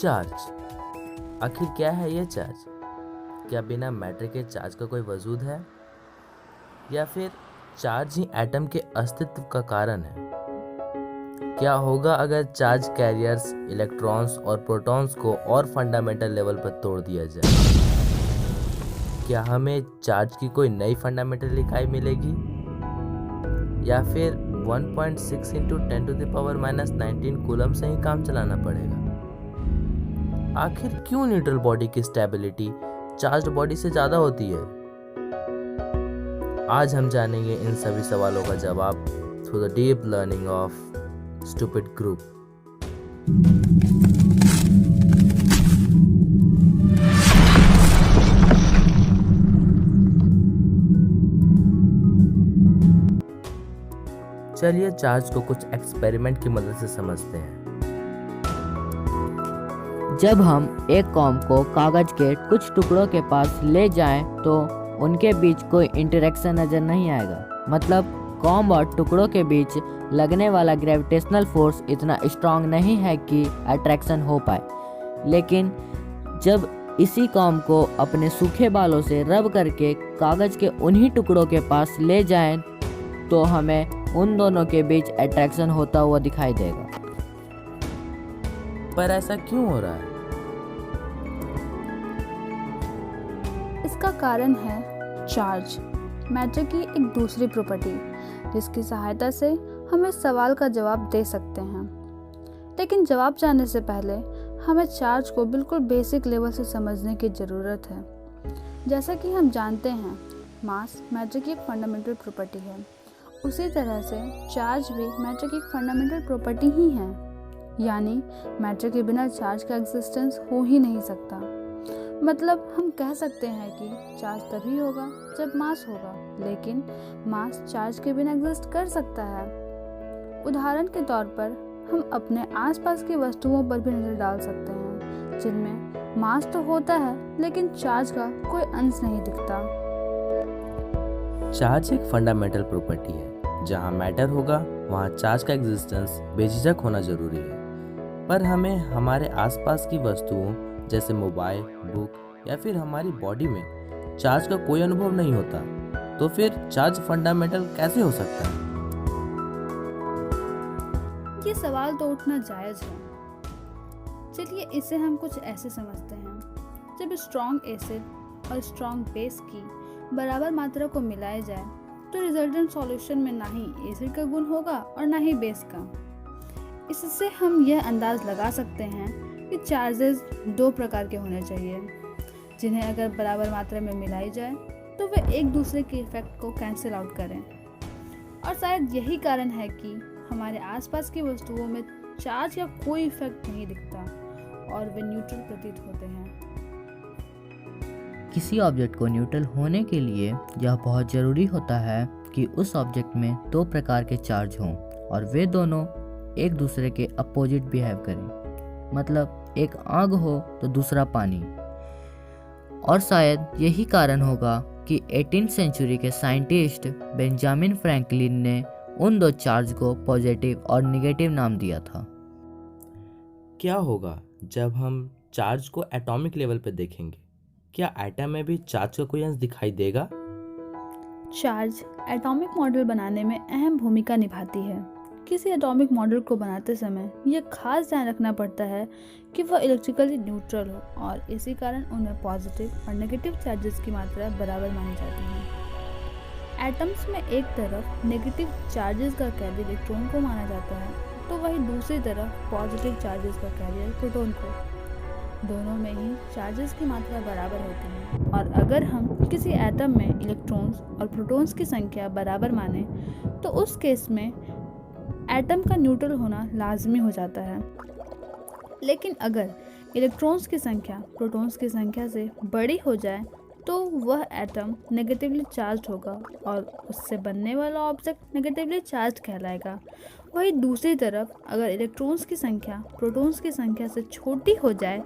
Charge. आखिर क्या है ये चार्ज? क्या बिना मैटर के चार्ज का कोई वजूद है, या फिर चार्ज ही एटम के अस्तित्व का कारण है? क्या होगा अगर चार्ज कैरियर्स, इलेक्ट्रॉन्स और प्रोटॉन्स को और फंडामेंटल लेवल पर तोड़ दिया जाए? क्या हमें चार्ज की कोई नई फंडामेंटल इकाई मिलेगी, या फिर 1.6 × 10⁻⁻19 कूलम से ही काम चलाना पड़ेगा? आखिर क्यों न्यूट्रल बॉडी की स्टेबिलिटी चार्ज्ड बॉडी से ज़्यादा होती है? आज हम जानेंगे इन सभी सवालों का जवाब through the deep learning of stupid group. चलिए चार्ज को कुछ एक्सपेरिमेंट की मदद से समझते हैं। जब हम एक कॉम्ब को कागज के कुछ टुकड़ों के पास ले जाएं तो उनके बीच कोई इंटरेक्शन नजर नहीं आएगा। मतलब कॉम्ब और टुकड़ों के बीच लगने वाला ग्रेविटेशनल फोर्स इतना स्ट्रांग नहीं है कि अट्रैक्शन हो पाए। लेकिन जब इसी कॉम्ब को अपने सूखे बालों से रब करके कागज के उन्हीं टुकड़ों के पास ले जाएं तो हमें उन दोनों के बीच अट्रैक्शन होता हुआ दिखाई देगा। पर ऐसा क्यों हो रहा है? इसका कारण है चार्ज, मैटर की एक दूसरी प्रॉपर्टी, जिसकी सहायता से हम इस सवाल का जवाब दे सकते हैं। लेकिन जवाब जानने से पहले हमें चार्ज को बिल्कुल बेसिक लेवल से समझने की ज़रूरत है। जैसा कि हम जानते हैं, मास मैटर की एक फंडामेंटल प्रॉपर्टी है। उसी तरह से चार्ज भी मैटर की एक फंडामेंटल प्रॉपर्टी ही है। यानी मैटर के बिना चार्ज का एग्जिस्टेंस हो ही नहीं सकता। मतलब हम कह सकते हैं कि चार्ज तभी होगा जब मास होगा, लेकिन मास चार्ज के बिना एग्जिस्ट कर सकता है। उदाहरण के तौर पर हम अपने आसपास की वस्तुओं पर भी नज़र डाल सकते हैं जिनमें मास तो होता है लेकिन चार्ज का कोई अंश नहीं दिखता। चार्ज एक फंडामेंटल प्रॉपर्टी है। जहाँ मैटर होगा वहाँ चार्ज का एग्जिस्टेंस बेझिझक होना जरूरी है। पर हमें हमारे आसपास की वस्तुओं जैसे मोबाइल, बुक या फिर हमारी बॉडी में चार्ज का कोई अनुभव नहीं होता, तो फिर चार्ज फंडामेंटल कैसे हो सकता है? ये सवाल तो उठना जायज़ है। चलिए इसे हम कुछ ऐसे समझते हैं। जब स्ट्रॉन्ग एसिड और स्ट्रॉन्ग बेस की बराबर मात्रा को मिलाया जाए तो रिजल्टेंट सॉल्यूशन में ना ही एसिड का गुण होगा और ना ही बेस का। इससे हम यह अंदाज लगा सकते हैं कि चार्जेस दो प्रकार के होने चाहिए, जिन्हें अगर बराबर मात्रा में मिलाई जाए तो वे एक दूसरे के इफेक्ट को कैंसिल आउट करें। और शायद यही कारण है कि हमारे आसपास की वस्तुओं में चार्ज का कोई इफेक्ट नहीं दिखता और वे न्यूट्रल प्रतीत होते हैं। किसी ऑब्जेक्ट को न्यूट्रल होने के लिए यह बहुत ज़रूरी होता है कि उस ऑब्जेक्ट में दो प्रकार के चार्ज हों और वे दोनों एक दूसरे के अपोजिट बिहेव करें। मतलब एक आग हो तो दूसरा पानी। और शायद यही कारण होगा कि 18वीं सेंचुरी के साइंटिस्ट बेंजामिन फ्रैंकलिन ने उन दो चार्ज को पॉजिटिव और नेगेटिव नाम दिया था। क्या होगा जब हम चार्ज को एटॉमिक लेवल पर देखेंगे? क्या एटम में भी चार्ज का कोई अंश दिखाई देगा? चार्ज एटॉमिक मॉडल बनाने में अहम भूमिका निभाती है। किसी एटॉमिक मॉडल को बनाते समय यह खास ध्यान रखना पड़ता है कि वह इलेक्ट्रिकली न्यूट्रल हो और इसी कारण उनमें पॉजिटिव और नेगेटिव चार्जेस की मात्रा बराबर मानी जाती है। एटम्स में एक तरफ नेगेटिव चार्जेस का कैरियर इलेक्ट्रॉन को माना जाता है, तो वहीं दूसरी तरफ पॉजिटिव चार्जेस का कैरियर प्रोटॉन को। दोनों में ही चार्जेस की मात्रा बराबर होती है। और अगर हम किसी एटम में इलेक्ट्रॉन्स और प्रोटॉन्स की संख्या बराबर माने तो उस केस में एटम का न्यूट्रल होना लाजमी हो जाता है। लेकिन अगर इलेक्ट्रॉन्स की संख्या प्रोटॉन्स की संख्या से बड़ी हो जाए तो वह एटम नेगेटिवली चार्ज होगा और उससे बनने वाला ऑब्जेक्ट नेगेटिवली चार्ज कहलाएगा। वहीं दूसरी तरफ अगर इलेक्ट्रॉन्स की संख्या प्रोटॉन्स की संख्या से छोटी हो जाए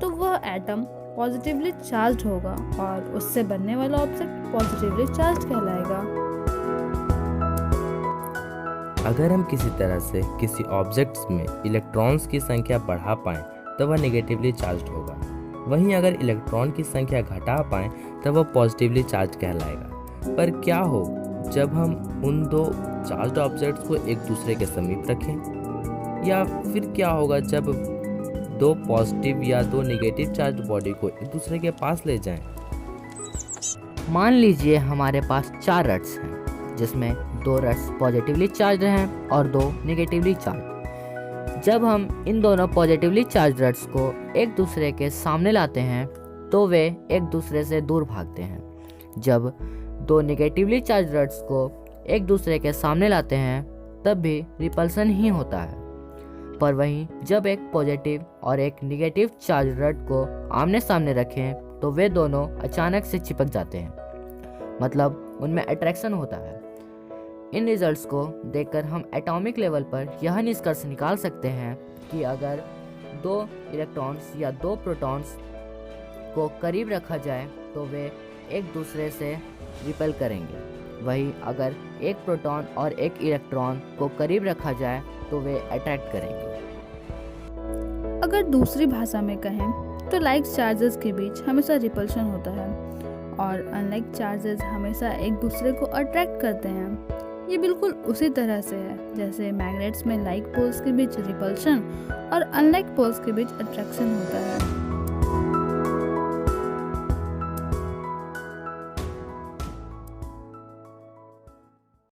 तो वह एटम पॉजिटिवली चार्ज होगा और उससे बनने वाला ऑब्जेक्ट पॉजिटिवली चार्ज कहलाएगा। अगर हम किसी तरह से किसी ऑब्जेक्ट्स में इलेक्ट्रॉन्स की संख्या बढ़ा पाएं तो वह नेगेटिवली चार्ज होगा। वहीं अगर इलेक्ट्रॉन की संख्या घटा पाएँ तब वह पॉजिटिवली चार्ज कहलाएगा। पर क्या हो जब हम उन दो चार्ज ऑब्जेक्ट्स को एक दूसरे के समीप रखें? या फिर क्या होगा जब दो पॉजिटिव या दो नेगेटिव चार्ज बॉडी को एक दूसरे के पास ले जाएं? मान लीजिए हमारे पास 4 रट्स हैं, जिसमें 2 रट्स पॉजिटिवली चार्ज हैं और 2 नेगेटिवली चार्ज। जब हम इन दोनों पॉजिटिवली चार्ज रट्स को एक दूसरे के सामने लाते हैं तो वे एक दूसरे से दूर भागते हैं। जब 2 नेगेटिवली चार्ज रट्स को एक दूसरे के सामने लाते हैं तब भी रिपल्सन ही होता है। पर वहीं जब एक पॉजिटिव और एक नेगेटिव चार्ज रट को आमने सामने रखें तो वे दोनों अचानक से चिपक जाते हैं, मतलब उनमें अट्रैक्शन होता है। इन रिजल्ट्स को देखकर हम एटॉमिक लेवल पर यह निष्कर्ष निकाल सकते हैं कि अगर 2 इलेक्ट्रॉन्स या 2 प्रोटॉन्स को करीब रखा जाए तो वे एक दूसरे से रिपेल करेंगे। वहीं अगर एक प्रोटॉन और एक इलेक्ट्रॉन को करीब रखा जाए तो वे अट्रैक्ट करेंगे। अगर दूसरी भाषा में कहें तो लाइक चार्जेस के बीच हमेशा रिपल्शन होता है और अनलाइक चार्जेस हमेशा एक दूसरे को अट्रैक्ट करते हैं। ये बिल्कुल उसी तरह से है जैसे मैग्नेट्स में लाइक पोल्स के बीच रिपल्शन और अनलाइक पोल्स के बीच अट्रैक्शन होता है।